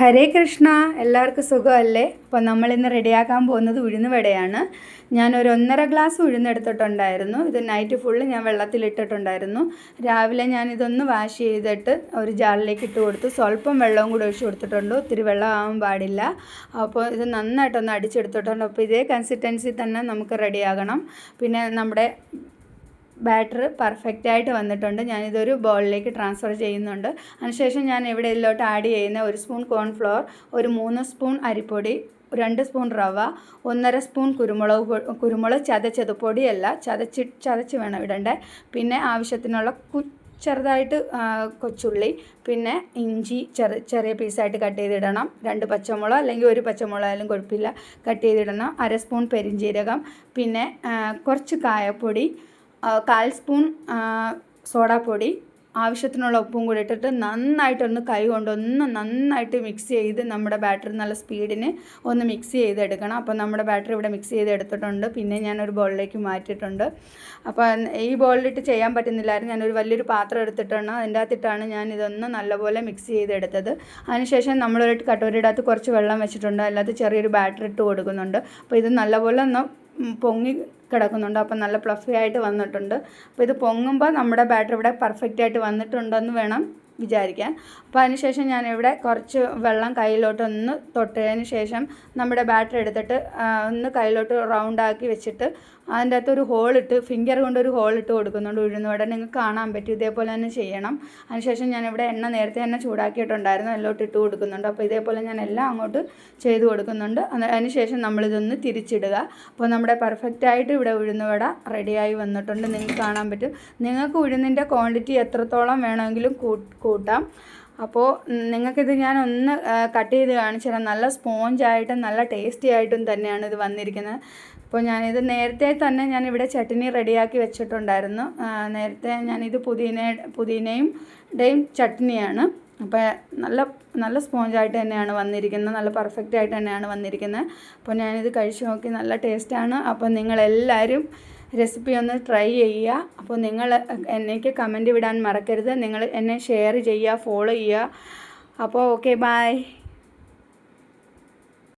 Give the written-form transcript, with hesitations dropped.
ഹരേ കൃഷ്ണ, എല്ലാവർക്കും സുഖമല്ലേ? അപ്പോൾ നമ്മളിന്ന് റെഡിയാക്കാൻ പോകുന്നത് ഉഴുന്നുവടയാണ്. ഞാനൊരു 1.5 ഗ്ലാസ് ഉഴുന്നെടുത്തിട്ടുണ്ടായിരുന്നു. ഇത് നൈറ്റ് ഫുള്ള് ഞാൻ വെള്ളത്തിലിട്ടിട്ടുണ്ടായിരുന്നു. രാവിലെ ഞാനിതൊന്ന് വാഷ് ചെയ്തിട്ട് ഒരു ജാറിലേക്ക് ഇട്ട് കൊടുത്തു. സ്വല്പം വെള്ളവും കൂടി ഒഴിച്ച് കൊടുത്തിട്ടുണ്ട്. ഒത്തിരി വെള്ളം ആവാൻ പാടില്ല. അപ്പോൾ ഇത് നന്നായിട്ടൊന്ന് അടിച്ചെടുത്തിട്ടുണ്ട്. അപ്പോൾ ഇതേ കൺസിസ്റ്റൻസി തന്നെ നമുക്ക് റെഡിയാകണം. പിന്നെ നമ്മുടെ ബാറ്റർ പെർഫെക്റ്റായിട്ട് വന്നിട്ടുണ്ട്. ഞാനിതൊരു ബൗളിലേക്ക് ട്രാൻസ്ഫർ ചെയ്യുന്നുണ്ട്. അതിനുശേഷം ഞാൻ ഇവിടെ ഇതിലോട്ട് ആഡ് ചെയ്യുന്ന 1 സ്പൂൺ കോൺഫ്ലോർ, ഒരു 3 സ്പൂൺ അരിപ്പൊടി, 2 സ്പൂൺ റവ, 1.5 സ്പൂൺ കുരുമുളക് ചതച്ചത്, പൊടിയല്ല, ചതച്ച് വേണം ഇടണ്ടേ. പിന്നെ ആവശ്യത്തിനുള്ള ചെറുതായിട്ട് കൊച്ചുള്ളി, പിന്നെ ഇഞ്ചി ചെറിയ പീസായിട്ട് കട്ട് ചെയ്തിടണം. 2 പച്ചമുളക് അല്ലെങ്കിൽ 1 പച്ചമുളക് ആയാലും കുഴപ്പമില്ല, കട്ട് ചെയ്തിടണം. 1/2 സ്പൂൺ പെരിഞ്ജീരകം, പിന്നെ കുറച്ച് കായപ്പൊടി, 1/4 സ്പൂൺ സോഡാപ്പൊടി, ആവശ്യത്തിനുള്ള ഉപ്പും കൂടി ഇട്ടിട്ട് നന്നായിട്ടൊന്ന് കൈ കൊണ്ടൊന്ന് നന്നായിട്ട് മിക്സ് ചെയ്ത് നമ്മുടെ ബാറ്റർ നല്ല സ്പീഡിന് ഒന്ന് മിക്സ് ചെയ്തെടുക്കണം. അപ്പോൾ നമ്മുടെ ബാറ്റർ ഇവിടെ മിക്സ് ചെയ്തെടുത്തിട്ടുണ്ട്. പിന്നെ ഞാനൊരു ബൗളിലേക്ക് മാറ്റിയിട്ടുണ്ട്. അപ്പോൾ ഈ ബൗളിലിട്ട് ചെയ്യാൻ പറ്റുന്നില്ലായിരുന്നു. ഞാനൊരു വലിയൊരു പാത്രം എടുത്തിട്ടാണ് അതിൻ്റെ അകത്തിട്ടാണ് ഞാനിതൊന്ന് നല്ലപോലെ മിക്സ് ചെയ്തെടുത്തത്. അതിനുശേഷം നമ്മളൊരു കട്ടോരിയുടെ അകത്ത് കുറച്ച് വെള്ളം വെച്ചിട്ടുണ്ട്. അതിനകത്ത് ചെറിയൊരു ബാറ്റർ ഇട്ട് കൊടുക്കുന്നുണ്ട്. അപ്പോൾ ഇത് നല്ലപോലെ ഒന്ന് പൊങ്ങി കിടക്കുന്നുണ്ട്. അപ്പം നല്ല ഫ്ലഫി ആയിട്ട് വന്നിട്ടുണ്ട്. അപ്പോൾ ഇത് പൊങ്ങുമ്പോൾ നമ്മുടെ ബാറ്റർ ഇവിടെ പെർഫെക്റ്റായിട്ട് വന്നിട്ടുണ്ടെന്ന് വേണം വിചാരിക്കാൻ. അപ്പോൾ അതിനുശേഷം ഞാനിവിടെ കുറച്ച് വെള്ളം കയ്യിലോട്ടൊന്ന് തൊട്ടതിന് ശേഷം നമ്മുടെ ബാറ്റർ എടുത്തിട്ട് ഒന്ന് കയ്യിലോട്ട് റൗണ്ടാക്കി വെച്ചിട്ട് അതിൻ്റെ അകത്തൊരു ഹോളിട്ട് ഫിംഗർ കൊണ്ടൊരു ഹോളിട്ട് കൊടുക്കുന്നുണ്ട്. ഉഴുന്നുവട നിങ്ങൾക്ക് കാണാൻ പറ്റും. ഇതേപോലെ തന്നെ ചെയ്യണം. അതിനുശേഷം ഞാനിവിടെ എണ്ണ നേരത്തെ തന്നെ ചൂടാക്കിയിട്ടുണ്ടായിരുന്നു, എല്ലോട്ട് ഇട്ട് കൊടുക്കുന്നുണ്ട്. അപ്പോൾ ഇതേപോലെ ഞാൻ എല്ലാം അങ്ങോട്ട് ചെയ്ത് കൊടുക്കുന്നുണ്ട്. അതിനുശേഷം നമ്മളിതൊന്ന് തിരിച്ചിടുക. അപ്പോൾ നമ്മുടെ പെർഫെക്റ്റായിട്ട് ഇവിടെ ഉഴുന്നുവട റെഡിയായി വന്നിട്ടുണ്ട്. നിങ്ങൾക്ക് കാണാൻ പറ്റും. നിങ്ങൾക്ക് ഉഴുന്നിൻ്റെ ക്വാണ്ടിറ്റി എത്രത്തോളം വേണമെങ്കിലും കൂട്ടാം. അപ്പോൾ നിങ്ങൾക്കിത് ഞാൻ ഒന്ന് കട്ട് ചെയ്ത് കാണിച്ചു തരാം. നല്ല സ്പോഞ്ചായിട്ടും നല്ല ടേസ്റ്റി ആയിട്ടും തന്നെയാണ് ഇത് വന്നിരിക്കുന്നത്. അപ്പോൾ ഞാനിത് നേരത്തെ തന്നെ ഞാനിവിടെ ചട്നി റെഡിയാക്കി വെച്ചിട്ടുണ്ടായിരുന്നു. നേരത്തെ ഞാനിത് പുതിനയും ചട്നിയാണ്. അപ്പോൾ നല്ല സ്പോഞ്ചായിട്ട് തന്നെയാണ് വന്നിരിക്കുന്നത്. നല്ല പെർഫെക്റ്റായിട്ട് തന്നെയാണ് വന്നിരിക്കുന്നത്. അപ്പോൾ ഞാനിത് കഴിച്ച് നോക്കി, നല്ല ടേസ്റ്റാണ്. അപ്പോൾ നിങ്ങളെല്ലാവരും റെസിപ്പി ഒന്ന് ട്രൈ ചെയ്യുക. അപ്പോൾ നിങ്ങൾ എനിക്ക് കമൻറ്റ് വിടാൻ മറക്കരുത്. നിങ്ങൾ എന്നെ ഷെയർ ചെയ്യുക, ഫോളോ ചെയ്യുക. അപ്പോൾ ഓക്കെ, ബൈ.